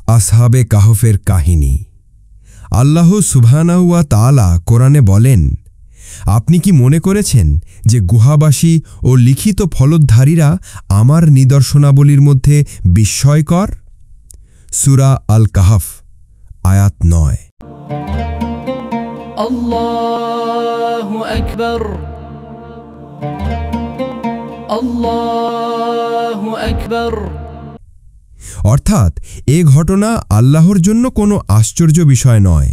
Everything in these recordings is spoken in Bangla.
আসহাবে কাহফের কাহিনী। আল্লাহ সুবহানাহু ওয়া তাআলা কোরআনে বলেন, আপনি কি মনে করেছেন যে গুহাবাসী ও লিখিত ফলদ্ধারীরা আমার নিদর্শনাবলীর মধ্যে বিস্ময়কর? সূরা আল কাহফ আয়াত ৯। আল্লাহু আকবার, আল্লাহু আকবার। অর্থাৎ এ ঘটনা আল্লাহর জন্য কোনো আশ্চর্য বিষয় নয়।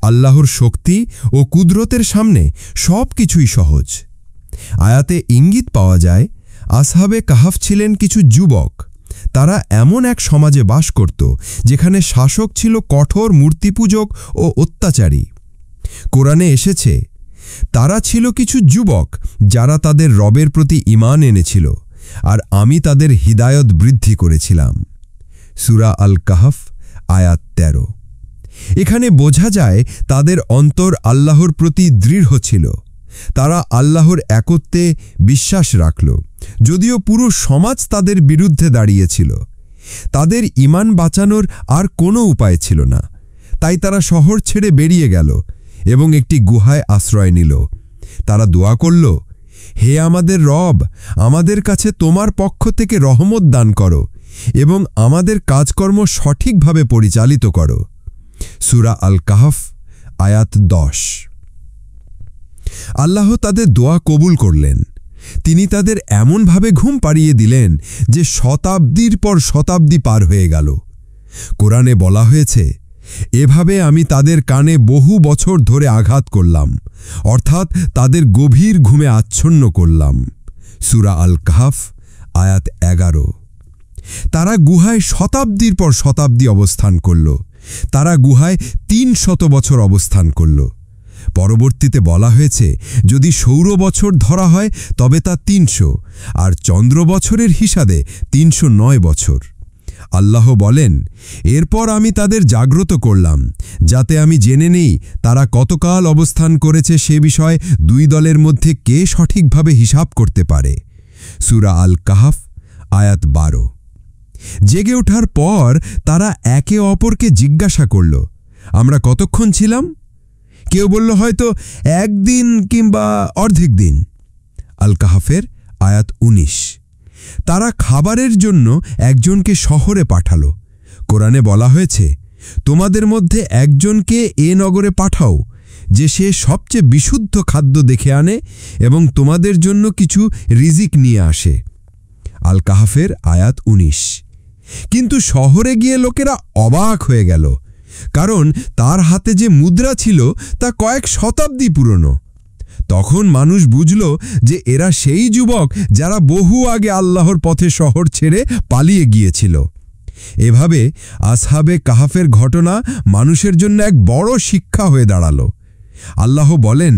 আল্লাহর শক্তি ও কুদরতের সামনে সব কিছুই সহজ। আয়াতে ইঙ্গিত পাওয়া যায়, আসহাবে কাহফ ছিলেন কিছু যুবক। তারা এমন এক সমাজে বাস করত যেখানে শাসক ছিল কঠোর মূর্তিপূজক ও অত্যাচারী। কোরআনে এসেছে, তারা ছিল কিছু যুবক যারা তাদের রবের প্রতি ঈমান এনেছিল, আর আমি তাদের হিদায়ত বৃদ্ধি করেছিলাম। সূরা আল কাহফ আয়াত ১৩। এখানে বোঝা যায় তাদের অন্তর আল্লাহর প্রতি দৃঢ় ছিল। তারা আল্লাহর একত্বে বিশ্বাস রাখল, যদিও পুরো সমাজ তাদের বিরুদ্ধে দাঁড়িয়েছিল। তাদের ঈমান বাঁচানোর আর কোনো উপায় ছিল না, তাই তারা শহর ছেড়ে বেরিয়ে গেল এবং একটি গুহায় আশ্রয় নিল। তারা দোয়া করল, হে আমাদের রব, আমাদের কাছে তোমার পক্ষ থেকে রহমত দান করো এবং আমাদের কাজকর্ম সঠিকভাবে পরিচালিত করো। সূরা আল কাহফ আয়াত ১০। আল্লাহ তাদের দোয়া কবুল করলেন। তিনি তাদের এমনভাবে ঘুম পাড়িয়ে দিলেন যে শতাব্দীর পর শতাব্দী পার হয়ে গেল। কোরআনে বলা হয়েছে, এভাবে আমি তাদের কানে বহু বছর ধরে আঘাত করলাম, অর্থাৎ তাদের গভীর ঘুমে আচ্ছন্ন করলাম। সূরা আল কাহফ আয়াত ১১। তারা গুহায় শতাব্দীর পর শতাব্দী অবস্থান করল। তারা গুহায় ৩০০ বছর অবস্থান করল। পরবর্তীতে বলা হয়েছে, যদি সৌর বছর ধরা হয় তবে তা ৩০০, আর চন্দ্র বছরের হিসাবে ৩০৯ বছর। আল্লাহ বলেন, এরপর আমি তাদের জাগ্রত করলাম, যাতে আমি জেনে নেই তারা কতকাল অবস্থান করেছে সে বিষয়ে দুই দলের মধ্যে কে সঠিকভাবে হিসাব করতে পারে। সূরা আল কাহফ আয়াত ১২। জেগে ওঠার পর তারা একে অপরকে জিজ্ঞাসা করল, আমরা কতক্ষণ ছিলাম? কেউ বলল, হয়তো একদিন কিংবা অর্ধেক দিন। আল কাহফের আয়াত ১৯। তারা খাবারের জন্য একজনকে শহরে পাঠাল। কোরআনে বলা হয়েছে, তোমাদের মধ্যে একজনকে এ নগরে পাঠাও যে সে সবচেয়ে বিশুদ্ধ খাদ্য দেখে আনে এবং তোমাদের জন্য কিছু রিজিক নিয়ে আসে। আল কাহফের আয়াত ১৯। কিন্তু শহরে গিয়ে লোকেরা অবাক হয়ে গেল, কারণ তার হাতে যে মুদ্রা ছিল তা কয়েক শতাব্দী পুরনো। তখন মানুষ বুঝল যে এরা সেই যুবক যারা বহু আগে আল্লাহর পথে শহর ছেড়ে পালিয়ে গিয়েছিল। এভাবে আসহাবে কাহফের ঘটনা মানুষের জন্য এক বড় শিক্ষা হয়ে দাঁড়াল। আল্লাহ বলেন,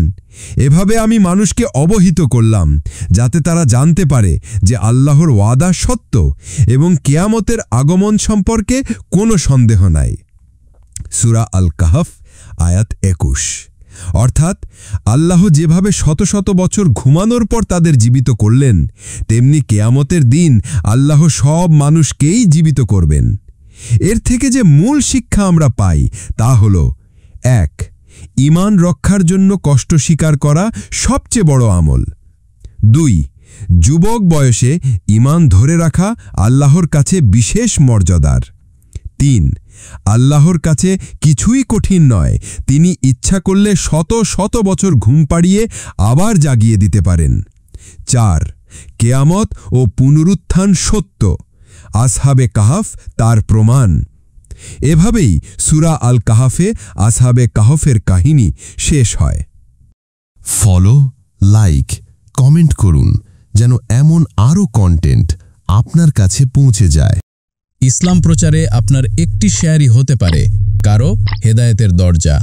এভাবে আমি মানুষকে অবহিত করলাম, যাতে তারা জানতে পারে যে আল্লাহর ওয়াদা সত্য এবং কিয়ামতের আগমন সম্পর্কে কোনো সন্দেহ নাই। সূরা আল কাহফ আয়াত ২১। অর্থাৎ আল্লাহ যেভাবে শত শত বছর ঘুমানোর পর তাদের জীবিত করলেন, তেমনি কিয়ামতের দিন আল্লাহ সব মানুষকেই জীবিত করবেন। এর থেকে যে মূল শিক্ষা আমরা পাই তা হল, ১. ঈমান রক্ষার জন্য কষ্ট স্বীকার করা সবচেয়ে বড় আমল। ২. যুবক বয়সে ঈমান ধরে রাখা আল্লাহর কাছে বিশেষ মর্যাদার। ৩. আল্লাহর কাছে কিছুই কঠিন নয়, তিনি ইচ্ছা করলে শত শত বছর ঘুম পাড়িয়ে আবার জাগিয়ে দিতে পারেন। ৪. কিয়ামত ও পুনরুত্থান সত্য, আসহাবে কাহফ তার প্রমাণ। এভাবেই সূরা আল কাহফে আসহাবে কাহফের কাহিনী শেষ হয়। ফলো, লাইক, কমেন্ট করুন যেন এমন আরও কন্টেন্ট আপনার কাছে পৌঁছে যায়। ইসলাম প্রচারে আপনার একটি শেয়ারই হতে পারে কারো হেদায়েতের দরজা।